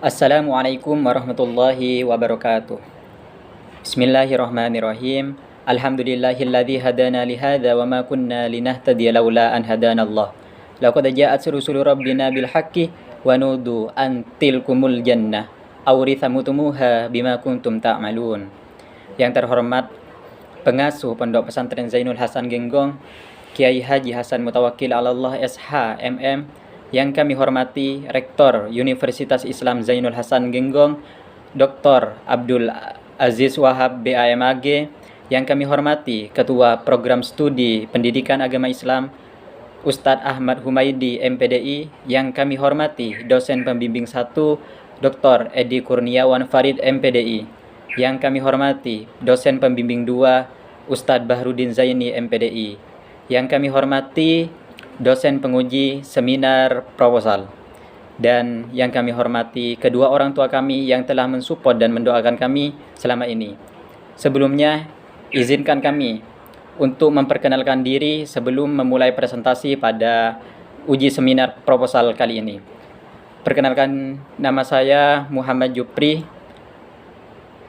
Assalamualaikum warahmatullahi wabarakatuh. Bismillahirrahmanirrahim. Alhamdulillahilladzi hadana lihadza wa ma kunna linahtadiya laula an hadanallah. Laqad ja'at rusulu rabbina bil haqqi wa nudu an tilkumul jannah awrithamutumuha bima kuntum ta'malun. Yang terhormat pengasuh Pondok Pesantren Zainul Hasan Genggong, Kiai Haji Hasan Mutawakkil Allah SH MM, yang kami hormati Rektor Universitas Islam Zainul Hasan Genggong, Dr. Abdul Aziz Wahab BAMAG, yang kami hormati Ketua Program Studi Pendidikan Agama Islam Ustadz Ahmad Humaidi MPDI, yang kami hormati Dosen Pembimbing 1 Dr. Edi Kurniawan Farid MPDI, yang kami hormati Dosen Pembimbing 2 Ustadz Bahrudin Zaini MPDI, yang kami hormati dosen penguji seminar proposal, dan yang kami hormati kedua orang tua kami yang telah mensupport dan mendoakan kami selama ini. Sebelumnya, izinkan kami untuk memperkenalkan diri sebelum memulai presentasi pada uji seminar proposal kali ini. Perkenalkan, nama saya Muhammad Jupri,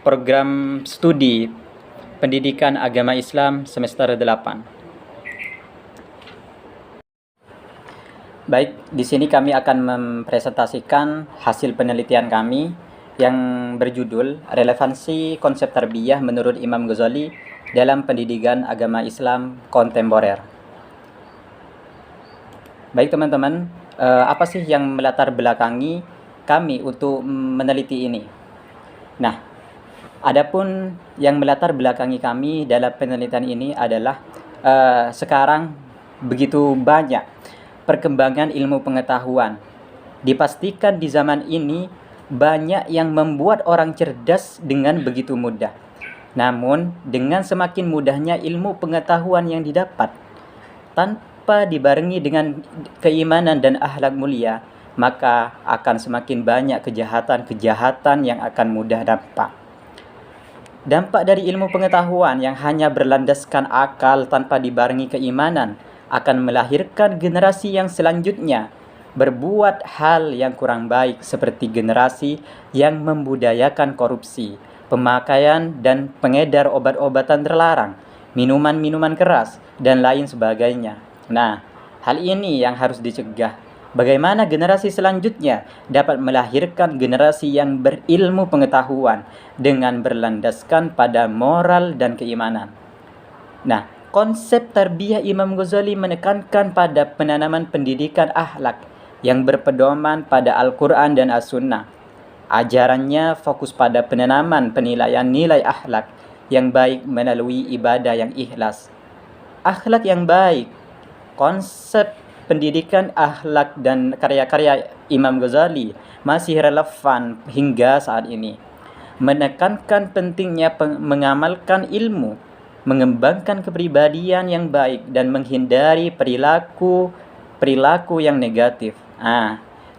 Program Studi Pendidikan Agama Islam semester 8. Baik, di sini kami akan mempresentasikan hasil penelitian kami yang berjudul Relevansi Konsep Tarbiyah menurut Imam Ghazali dalam Pendidikan Agama Islam Kontemporer. Baik teman-teman, apa sih yang melatar belakangi kami untuk meneliti ini? Nah, adapun yang melatar belakangi kami dalam penelitian ini adalah sekarang begitu banyak perkembangan ilmu pengetahuan. Dipastikan di zaman ini banyak yang membuat orang cerdas dengan begitu mudah. Namun, dengan semakin mudahnya ilmu pengetahuan yang didapat, tanpa dibarengi dengan keimanan dan akhlak mulia, maka akan semakin banyak kejahatan-kejahatan yang akan mudah dampak. Dampak dari ilmu pengetahuan yang hanya berlandaskan akal tanpa dibarengi keimanan akan melahirkan generasi yang selanjutnya berbuat hal yang kurang baik, seperti generasi yang membudayakan korupsi, pemakaian dan pengedar obat-obatan terlarang, minuman-minuman keras, dan lain sebagainya. Nah, hal ini yang harus dicegah. Bagaimana generasi selanjutnya dapat melahirkan generasi yang berilmu pengetahuan dengan berlandaskan pada moral dan keimanan. Nah, konsep tarbiyah Imam Ghazali menekankan pada penanaman pendidikan akhlak yang berpedoman pada Al-Quran dan As-Sunnah. Ajarannya fokus pada penanaman penilaian nilai akhlak yang baik melalui ibadah yang ikhlas. Akhlak yang baik, konsep pendidikan akhlak dan karya-karya Imam Ghazali masih relevan hingga saat ini. Menekankan pentingnya mengamalkan ilmu, mengembangkan kepribadian yang baik, dan menghindari perilaku yang negatif.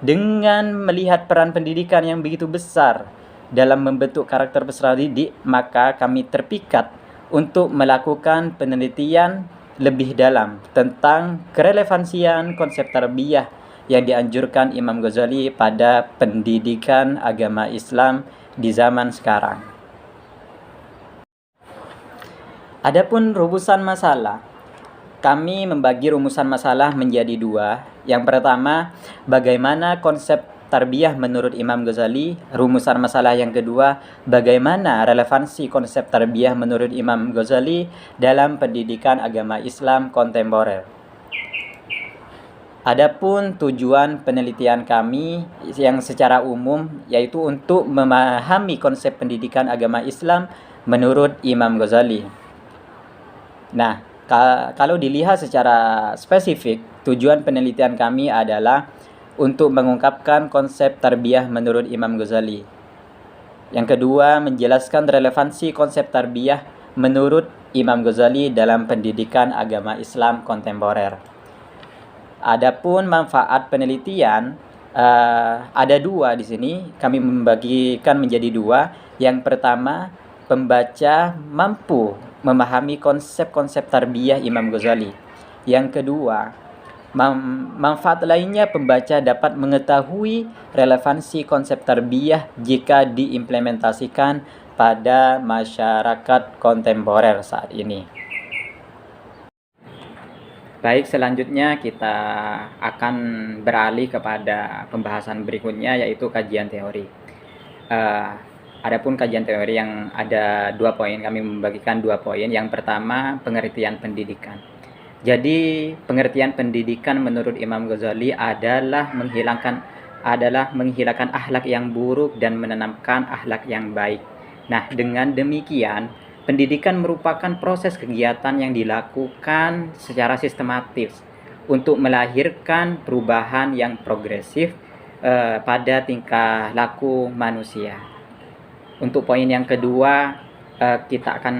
Dengan melihat peran pendidikan yang begitu besar dalam membentuk karakter peserta didik, maka kami terpikat untuk melakukan penelitian lebih dalam tentang kerelevansian konsep tarbiyah yang dianjurkan Imam Ghazali pada pendidikan agama Islam di zaman sekarang. Adapun rumusan masalah, kami membagi rumusan masalah menjadi dua. Yang pertama, bagaimana konsep tarbiyah menurut Imam Ghazali. Rumusan masalah yang kedua, bagaimana relevansi konsep tarbiyah menurut Imam Ghazali dalam pendidikan agama Islam kontemporer. Adapun tujuan penelitian kami yang secara umum yaitu untuk memahami konsep pendidikan agama Islam menurut Imam Ghazali. Nah, kalau dilihat secara spesifik, tujuan penelitian kami adalah untuk mengungkapkan konsep tarbiyah menurut Imam Ghazali. Yang kedua, menjelaskan relevansi konsep tarbiyah menurut Imam Ghazali dalam pendidikan agama Islam kontemporer. Adapun manfaat penelitian, ada dua di sini. Kami membagikan menjadi dua. Yang pertama, pembaca mampu memahami konsep-konsep tarbiyah Imam Ghazali. Yang kedua, Manfaat lainnya, pembaca dapat mengetahui relevansi konsep tarbiyah jika diimplementasikan pada masyarakat kontemporer saat ini. Baik, selanjutnya kita akan beralih kepada pembahasan berikutnya, yaitu kajian teori. Adapun kajian teori yang ada 2 poin, kami membagikan 2 poin. Yang pertama, pengertian pendidikan. Jadi, pengertian pendidikan menurut Imam Ghazali adalah menghilangkan akhlak yang buruk dan menanamkan akhlak yang baik. Nah, dengan demikian, pendidikan merupakan proses kegiatan yang dilakukan secara sistematis untuk melahirkan perubahan yang progresif pada tingkah laku manusia. Untuk poin yang kedua, kita akan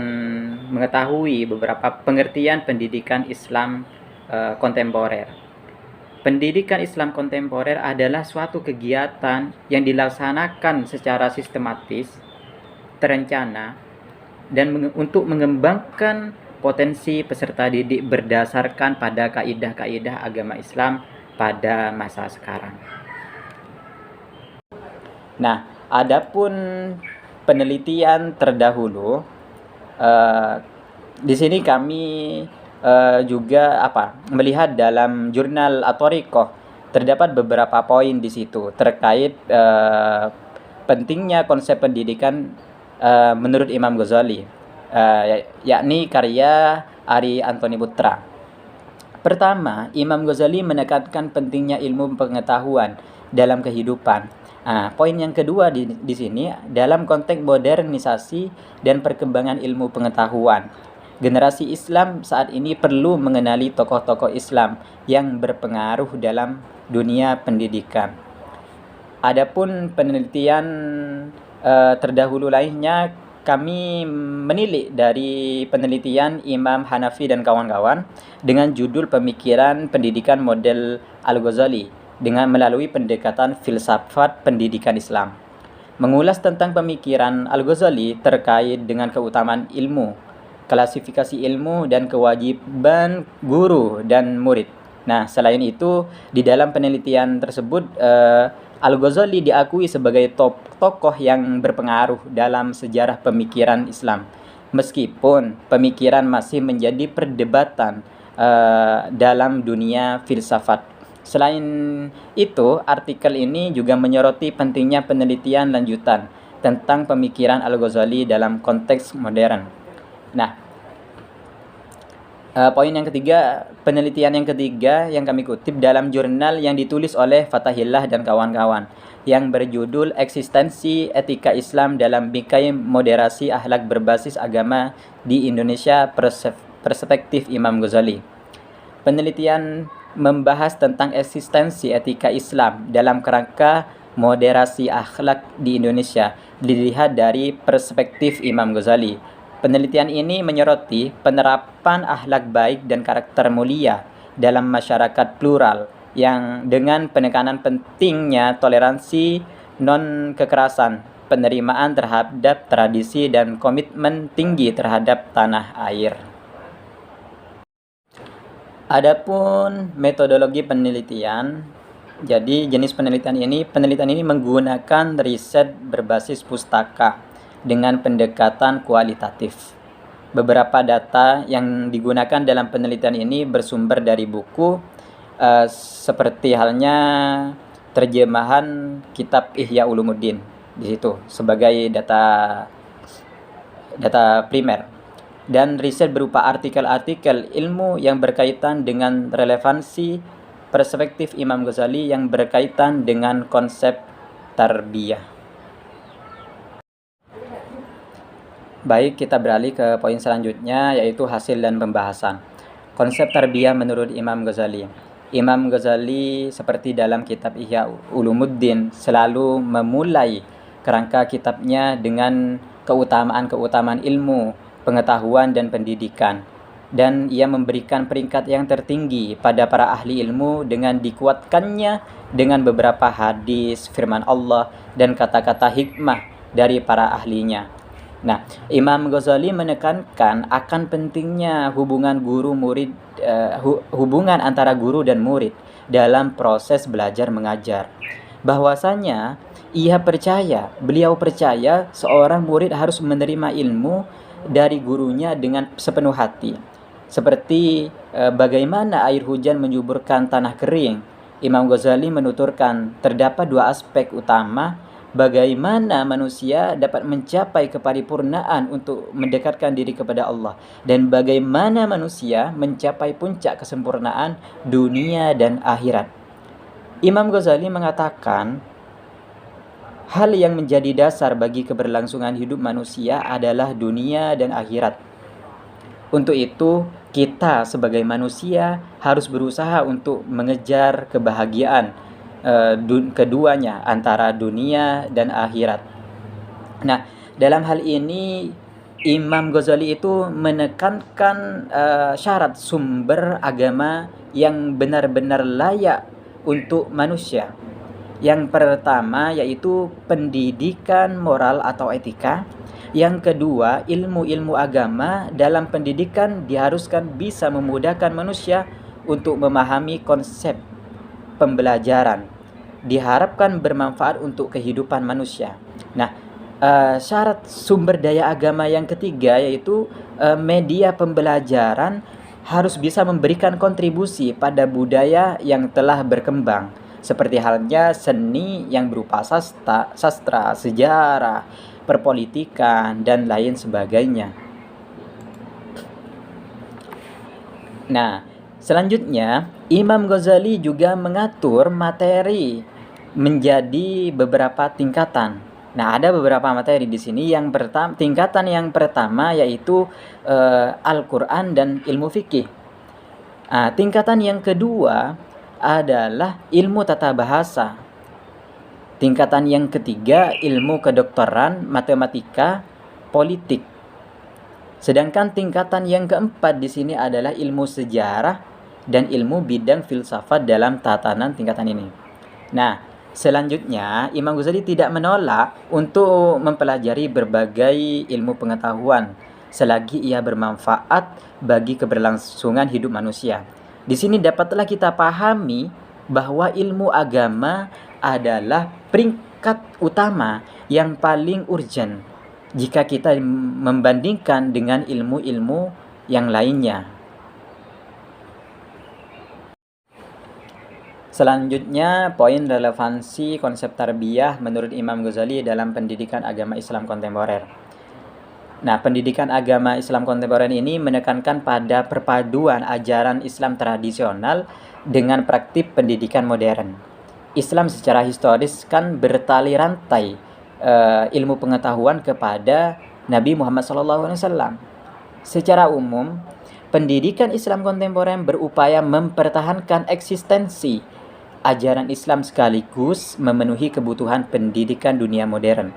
mengetahui beberapa pengertian pendidikan Islam kontemporer. Pendidikan Islam kontemporer adalah suatu kegiatan yang dilaksanakan secara sistematis, terencana, dan untuk mengembangkan potensi peserta didik berdasarkan pada kaidah-kaidah agama Islam pada masa sekarang. Nah, adapun penelitian terdahulu, di sini kami juga melihat dalam jurnal At-Thariqah terdapat beberapa poin di situ terkait pentingnya konsep pendidikan menurut Imam Ghazali, yakni karya Ari Antoni Putra. Pertama, Imam Ghazali menekankan pentingnya ilmu pengetahuan dalam kehidupan. Poin yang kedua di sini dalam konteks modernisasi dan perkembangan ilmu pengetahuan. Generasi Islam saat ini perlu mengenali tokoh-tokoh Islam yang berpengaruh dalam dunia pendidikan. Adapun penelitian terdahulu lainnya, kami menilik dari penelitian Imam Hanafi dan kawan-kawan dengan judul Pemikiran Pendidikan Model Al-Ghazali dengan melalui pendekatan filsafat pendidikan Islam. Mengulas tentang pemikiran Al-Ghazali terkait dengan keutamaan ilmu, klasifikasi ilmu, dan kewajiban guru dan murid. Nah, selain itu, di dalam penelitian tersebut, Al-Ghazali diakui sebagai tokoh yang berpengaruh dalam sejarah pemikiran Islam. Meskipun pemikiran masih menjadi perdebatan dalam dunia filsafat. Selain itu, artikel ini juga menyoroti pentingnya penelitian lanjutan tentang pemikiran Al-Ghazali dalam konteks modern. Nah, poin yang ketiga, penelitian yang ketiga yang kami kutip dalam jurnal yang ditulis oleh Fathahillah dan kawan-kawan yang berjudul Eksistensi Etika Islam dalam Bingkai Moderasi Akhlak Berbasis Agama di Indonesia, Perspektif Imam Ghazali. Penelitian membahas tentang eksistensi etika Islam dalam kerangka moderasi akhlak di Indonesia dilihat dari perspektif Imam Ghazali. Penelitian ini menyoroti penerapan akhlak baik dan karakter mulia dalam masyarakat plural yang dengan penekanan pentingnya toleransi, non-kekerasan, penerimaan terhadap tradisi, dan komitmen tinggi terhadap tanah air. Adapun metodologi penelitian, jadi jenis penelitian ini menggunakan riset berbasis pustaka dengan pendekatan kualitatif. Beberapa data yang digunakan dalam penelitian ini bersumber dari buku seperti halnya terjemahan kitab Ihya Ulumuddin di situ sebagai data primer. Dan riset berupa artikel-artikel ilmu yang berkaitan dengan relevansi perspektif Imam Ghazali yang berkaitan dengan konsep tarbiyah. Baik, kita beralih ke poin selanjutnya, yaitu hasil dan pembahasan. Konsep tarbiyah menurut Imam Ghazali. Imam Ghazali seperti dalam kitab Ihya Ulumuddin selalu memulai kerangka kitabnya dengan keutamaan-keutamaan ilmu, pengetahuan, dan pendidikan, dan ia memberikan peringkat yang tertinggi pada para ahli ilmu dengan dikuatkannya dengan beberapa hadis, firman Allah, dan kata-kata hikmah dari para ahlinya. Nah, Imam Ghazali menekankan akan pentingnya hubungan antara guru dan murid dalam proses belajar mengajar. Bahwasanya beliau percaya seorang murid harus menerima ilmu dari gurunya dengan sepenuh hati. Seperti bagaimana air hujan menyuburkan tanah kering. Imam Ghazali menuturkan terdapat dua aspek utama bagaimana manusia dapat mencapai keparipurnaan untuk mendekatkan diri kepada Allah, dan bagaimana manusia mencapai puncak kesempurnaan dunia dan akhirat. Imam Ghazali mengatakan hal yang menjadi dasar bagi keberlangsungan hidup manusia adalah dunia dan akhirat. Untuk itu, kita sebagai manusia harus berusaha untuk mengejar kebahagiaan keduanya, antara dunia dan akhirat. Nah, dalam hal ini Imam Ghazali itu menekankan syarat sumber agama yang benar-benar layak untuk manusia. Yang pertama yaitu pendidikan moral atau etika. Yang kedua, ilmu-ilmu agama dalam pendidikan diharuskan bisa memudahkan manusia untuk memahami konsep pembelajaran, diharapkan bermanfaat untuk kehidupan manusia. Nah, syarat sumber daya agama yang ketiga yaitu media pembelajaran harus bisa memberikan kontribusi pada budaya yang telah berkembang, seperti halnya seni yang berupa sastra, sejarah, perpolitikan, dan lain sebagainya. Nah, selanjutnya Imam Ghazali juga mengatur materi menjadi beberapa tingkatan. Nah, ada beberapa materi di sini. Tingkatan yang pertama yaitu Al-Qur'an dan ilmu fikih. Tingkatan yang kedua adalah ilmu tata bahasa. Tingkatan yang ketiga ilmu kedokteran, matematika, politik. Sedangkan tingkatan yang keempat di sini adalah ilmu sejarah dan ilmu bidang filsafat dalam tatanan tingkatan ini. Nah, selanjutnya Imam Ghazali tidak menolak untuk mempelajari berbagai ilmu pengetahuan selagi ia bermanfaat bagi keberlangsungan hidup manusia. Di sini dapatlah kita pahami bahwa ilmu agama adalah peringkat utama yang paling urgent jika kita membandingkan dengan ilmu-ilmu yang lainnya. Selanjutnya, poin relevansi konsep tarbiyah menurut Imam Ghazali dalam pendidikan agama Islam kontemporer. Nah, pendidikan agama Islam kontemporer ini menekankan pada perpaduan ajaran Islam tradisional dengan praktik pendidikan modern. Islam secara historis kan bertali rantai ilmu pengetahuan kepada Nabi Muhammad SAW. Secara umum, pendidikan Islam kontemporer berupaya mempertahankan eksistensi ajaran Islam sekaligus memenuhi kebutuhan pendidikan dunia modern.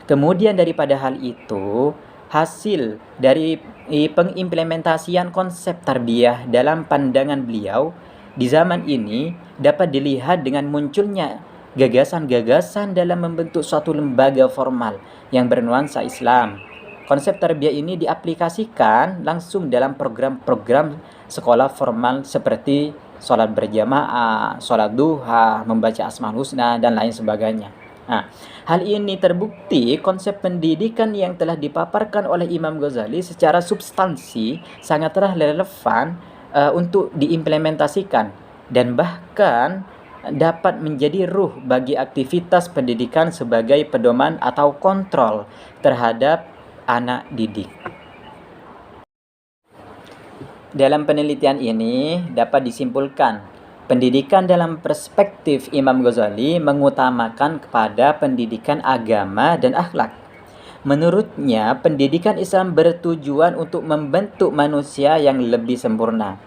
Kemudian daripada hal itu, hasil dari pengimplementasian konsep tarbiyah dalam pandangan beliau di zaman ini dapat dilihat dengan munculnya gagasan-gagasan dalam membentuk suatu lembaga formal yang bernuansa Islam. Konsep tarbiyah ini diaplikasikan langsung dalam program-program sekolah formal seperti sholat berjamaah, sholat duha, membaca Asmaul Husna, dan lain sebagainya. Nah, hal ini terbukti konsep pendidikan yang telah dipaparkan oleh Imam Ghazali secara substansi sangatlah relevan untuk diimplementasikan dan bahkan dapat menjadi ruh bagi aktivitas pendidikan sebagai pedoman atau kontrol terhadap anak didik. Dalam penelitian ini dapat disimpulkan, pendidikan dalam perspektif Imam Ghazali mengutamakan kepada pendidikan agama dan akhlak. Menurutnya, pendidikan Islam bertujuan untuk membentuk manusia yang lebih sempurna.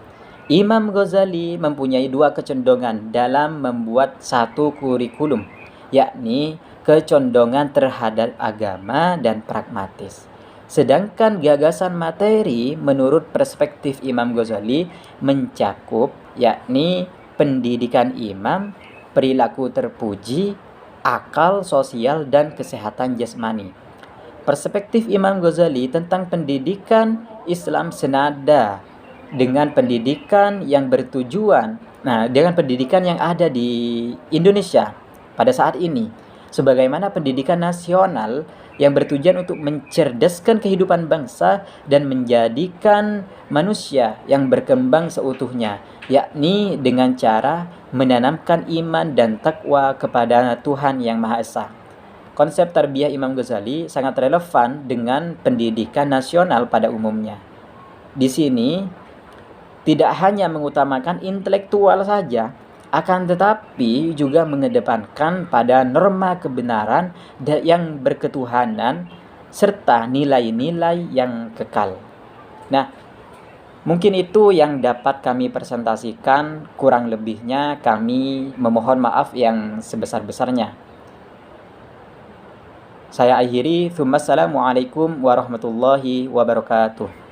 Imam Ghazali mempunyai dua kecenderungan dalam membuat satu kurikulum, yakni kecondongan terhadap agama dan pragmatis. Sedangkan gagasan materi menurut perspektif Imam Ghazali mencakup yakni pendidikan imam, perilaku terpuji, akal sosial, dan kesehatan jasmani. perspektif Imam Ghazali tentang pendidikan Islam senada dengan pendidikan yang bertujuan, dengan pendidikan yang ada di Indonesia pada saat ini, sebagaimana pendidikan nasional yang bertujuan untuk mencerdaskan kehidupan bangsa dan menjadikan manusia yang berkembang seutuhnya, yakni dengan cara menanamkan iman dan takwa kepada Tuhan Yang Maha Esa. Konsep tarbiyah Imam Ghazali sangat relevan dengan pendidikan nasional pada umumnya. Di sini tidak hanya mengutamakan intelektual saja, akan tetapi juga mengedepankan pada norma kebenaran yang berketuhanan serta nilai-nilai yang kekal. Nah, mungkin itu yang dapat kami presentasikan. Kurang lebihnya kami memohon maaf yang sebesar-besarnya. Saya akhiri. Assalamualaikum warahmatullahi wabarakatuh.